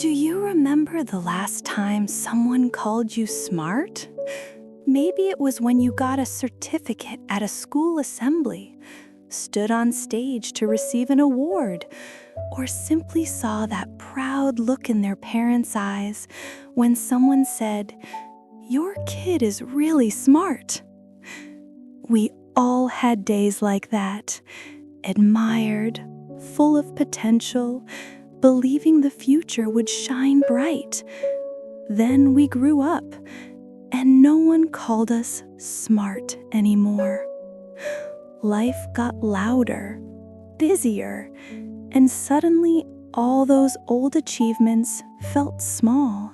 Do you remember the last time someone called you smart? Maybe it was when you got a certificate at a school assembly, stood on stage to receive an award, or simply saw that proud look in their parents' eyes when someone said, "Your kid is really smart." We all had days like that, admired, full of potential, believing the future would shine bright. Then we grew up, and no one called us smart anymore. Life got louder, busier, and suddenly all those old achievements felt small.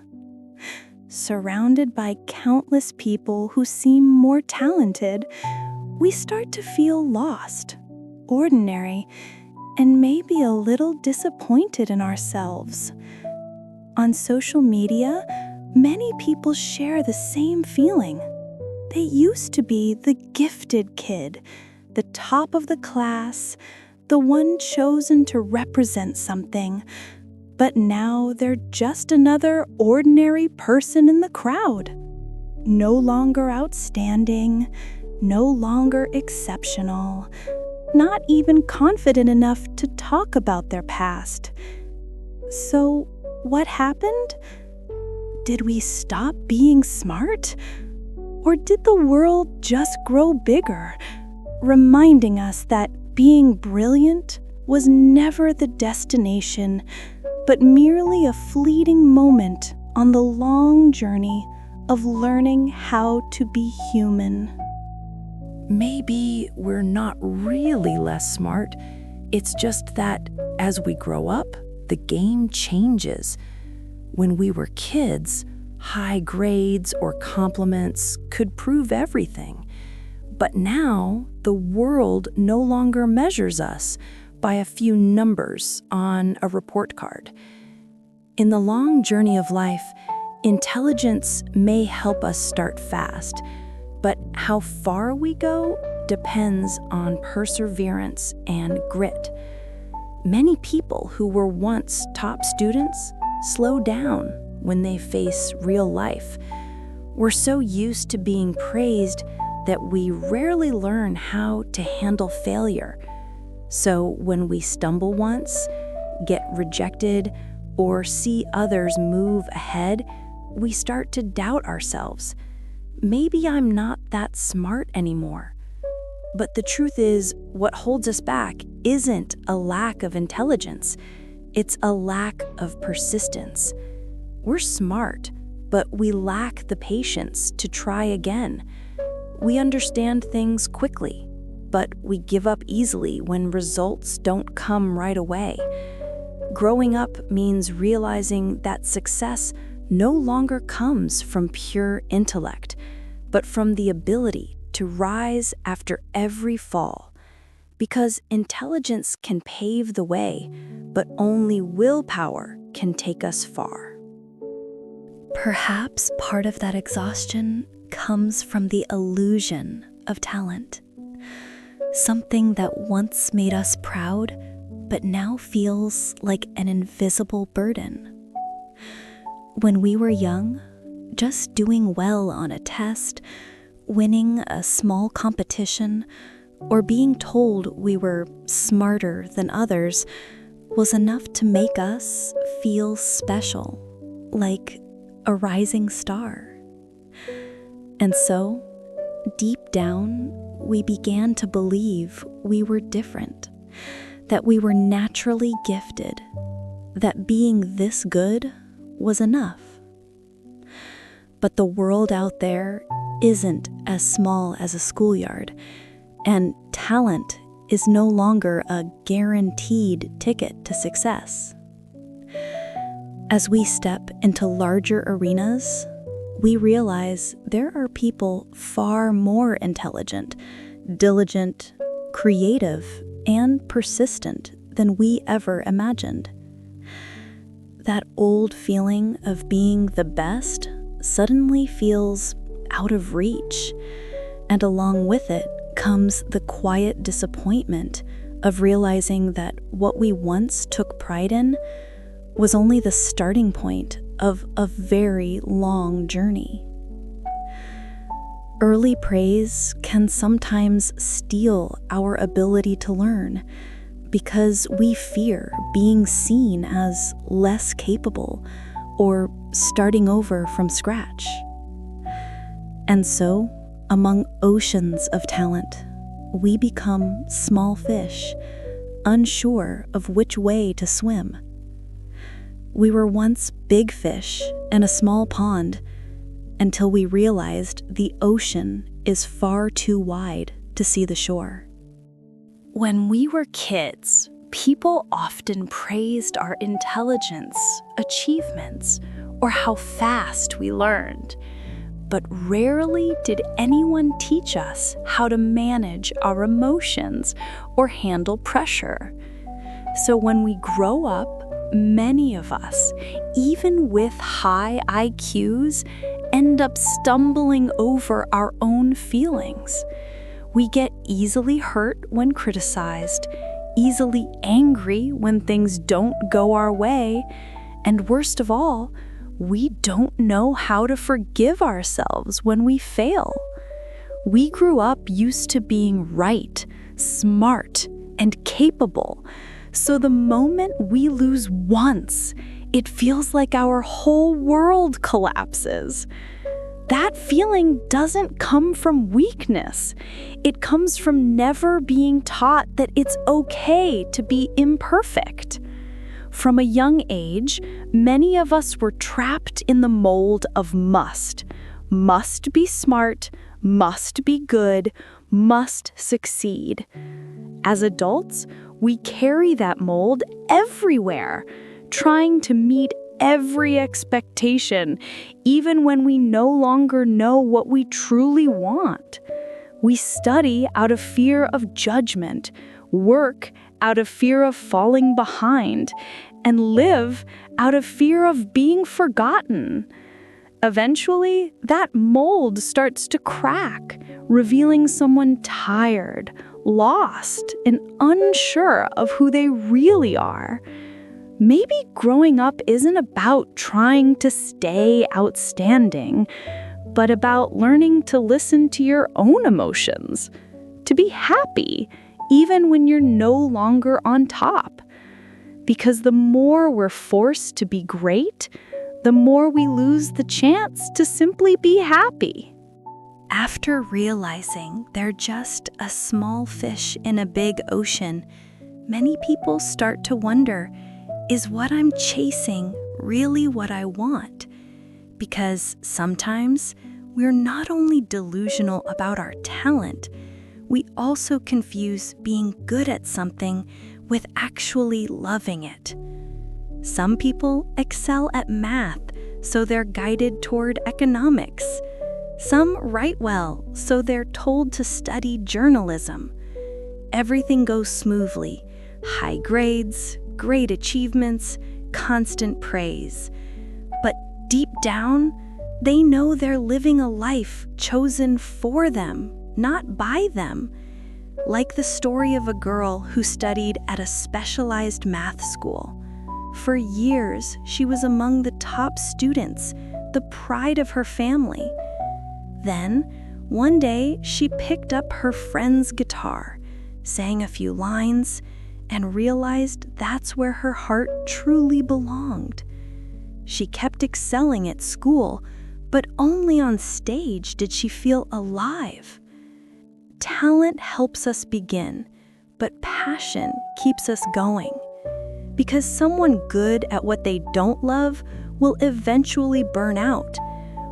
Surrounded by countless people who seem more talented, we start to feel lost, ordinary, and maybe a little disappointed in ourselves. On social media, many people share the same feeling. They used to be the gifted kid, the top of the class, the one chosen to represent something, but now they're just another ordinary person in the crowd. No longer outstanding, no longer exceptional, not even confident enough to talk about their past. So, what happened? Did we stop being smart? Or did the world just grow bigger, reminding us that being brilliant was never the destination, but merely a fleeting moment on the long journey of learning how to be human? Maybe we're not really less smart. It's just that as we grow up, the game changes. When we were kids, high grades or compliments could prove everything. But now, the world no longer measures us by a few numbers on a report card. In the long journey of life, intelligence may help us start fast, but how far we go depends on perseverance and grit. Many people who were once top students slow down when they face real life. We're so used to being praised that we rarely learn how to handle failure. So when we stumble once, get rejected, or see others move ahead, we start to doubt ourselves. Maybe I'm not that smart anymore. But the truth is, what holds us back isn't a lack of intelligence. It's a lack of persistence. We're smart, but we lack the patience to try again. We understand things quickly, but we give up easily when results don't come right away. Growing up means realizing that success no longer comes from pure intellect, but from the ability to rise after every fall. Because intelligence can pave the way, but only willpower can take us far. Perhaps part of that exhaustion comes from the illusion of talent. Something that once made us proud, but now feels like an invisible burden. When we were young, just doing well on a test, winning a small competition, or being told we were smarter than others was enough to make us feel special, like a rising star. And so, deep down, we began to believe we were different, that we were naturally gifted, that being this good was enough. But the world out there isn't as small as a schoolyard, and talent is no longer a guaranteed ticket to success. As we step into larger arenas, we realize there are people far more intelligent, diligent, creative, and persistent than we ever imagined. That old feeling of being the best suddenly feels out of reach, and along with it comes the quiet disappointment of realizing that what we once took pride in was only the starting point of a very long journey. Early praise can sometimes steal our ability to learn because we fear being seen as less capable or starting over from scratch. And so, among oceans of talent, we become small fish, unsure of which way to swim. We were once big fish in a small pond until we realized the ocean is far too wide to see the shore. When we were kids, people often praised our intelligence, achievements, or how fast we learned. But rarely did anyone teach us how to manage our emotions or handle pressure. So when we grow up, many of us, even with high IQs, end up stumbling over our own feelings. We get easily hurt when criticized, easily angry when things don't go our way, and worst of all, we don't know how to forgive ourselves when we fail. We grew up used to being right, smart, and capable, so the moment we lose once, it feels like our whole world collapses. That feeling doesn't come from weakness. It comes from never being taught that it's okay to be imperfect. From a young age, many of us were trapped in the mold of must. Must be smart, must be good, must succeed. As adults, we carry that mold everywhere, trying to meet every expectation, even when we no longer know what we truly want. We study out of fear of judgment, work out of fear of falling behind, and live out of fear of being forgotten. Eventually, that mold starts to crack, revealing someone tired, lost, and unsure of who they really are. Maybe growing up isn't about trying to stay outstanding, but about learning to listen to your own emotions, to be happy even when you're no longer on top. Because the more we're forced to be great, the more we lose the chance to simply be happy. After realizing they're just a small fish in a big ocean, many people start to wonder, is what I'm chasing really what I want? Because sometimes we're not only delusional about our talent, we also confuse being good at something with actually loving it. Some people excel at math, so they're guided toward economics. Some write well, so they're told to study journalism. Everything goes smoothly. High grades, great achievements, constant praise. But deep down, they know they're living a life chosen for them, not by them. Like the story of a girl who studied at a specialized math school. For years, she was among the top students, the pride of her family. Then, one day, she picked up her friend's guitar, sang a few lines, and realized that's where her heart truly belonged. She kept excelling at school, but only on stage did she feel alive. Talent helps us begin, but passion keeps us going. Because someone good at what they don't love will eventually burn out,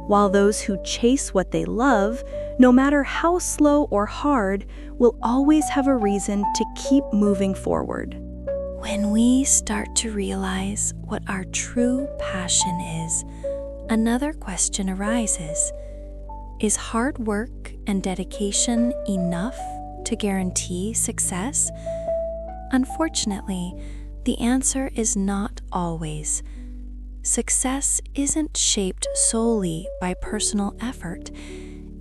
while those who chase what they love, no matter how slow or hard, will always have a reason to keep moving forward. When we start to realize what our true passion is, another question arises. Is hard work and dedication enough to guarantee success? Unfortunately, the answer is not always. Success isn't shaped solely by personal effort.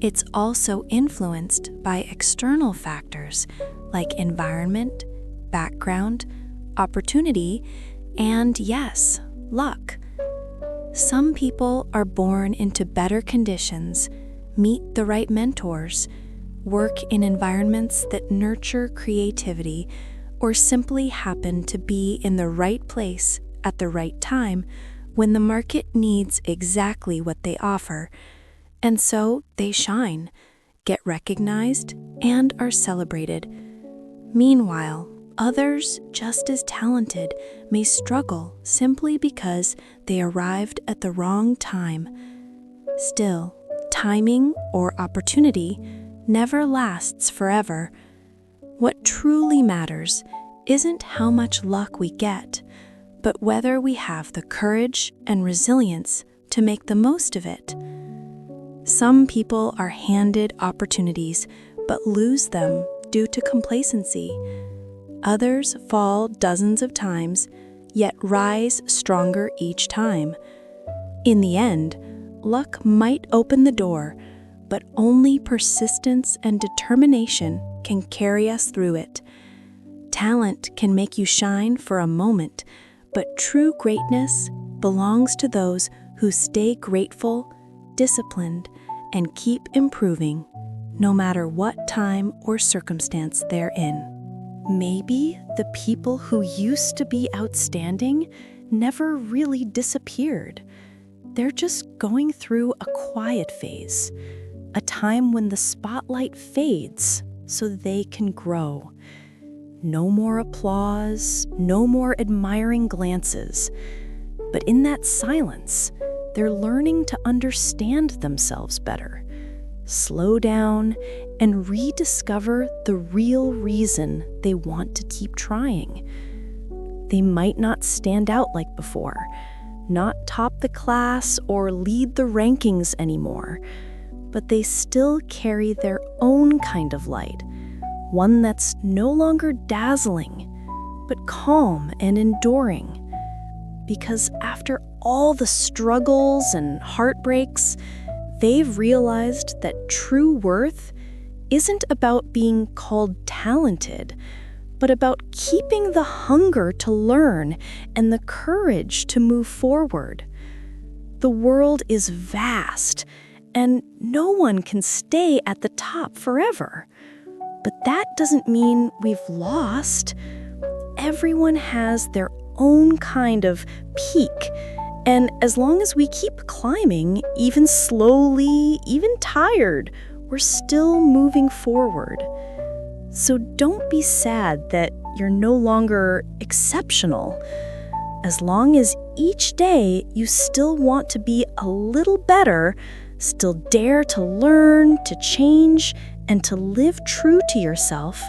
It's also influenced by external factors like environment, background, opportunity, and yes, luck. Some people are born into better conditions, meet the right mentors, work in environments that nurture creativity, or simply happen to be in the right place at the right time when the market needs exactly what they offer. And so they shine, get recognized, and are celebrated. Meanwhile, others, just as talented, may struggle simply because they arrived at the wrong time. Still, timing or opportunity never lasts forever. What truly matters isn't how much luck we get, but whether we have the courage and resilience to make the most of it. Some people are handed opportunities but lose them due to complacency. Others fall dozens of times, yet rise stronger each time. In the end, luck might open the door, but only persistence and determination can carry us through it. Talent can make you shine for a moment, but true greatness belongs to those who stay grateful, disciplined, and keep improving, no matter what time or circumstance they're in. Maybe the people who used to be outstanding never really disappeared. They're just going through a quiet phase, a time when the spotlight fades so they can grow. No more applause, no more admiring glances. But in that silence, they're learning to understand themselves better, slow down, and rediscover the real reason they want to keep trying. They might not stand out like before, not top the class or lead the rankings anymore, but they still carry their own kind of light, one that's no longer dazzling, but calm and enduring. Because after all the struggles and heartbreaks, they've realized that true worth isn't about being called talented, but about keeping the hunger to learn and the courage to move forward. The world is vast, and no one can stay at the top forever. But that doesn't mean we've lost. Everyone has their own kind of peak, and as long as we keep climbing, even slowly, even tired, we're still moving forward. So don't be sad that you're no longer exceptional. As long as each day you still want to be a little better, still dare to learn, to change, and to live true to yourself,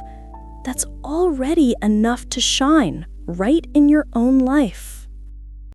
that's already enough to shine right in your own life.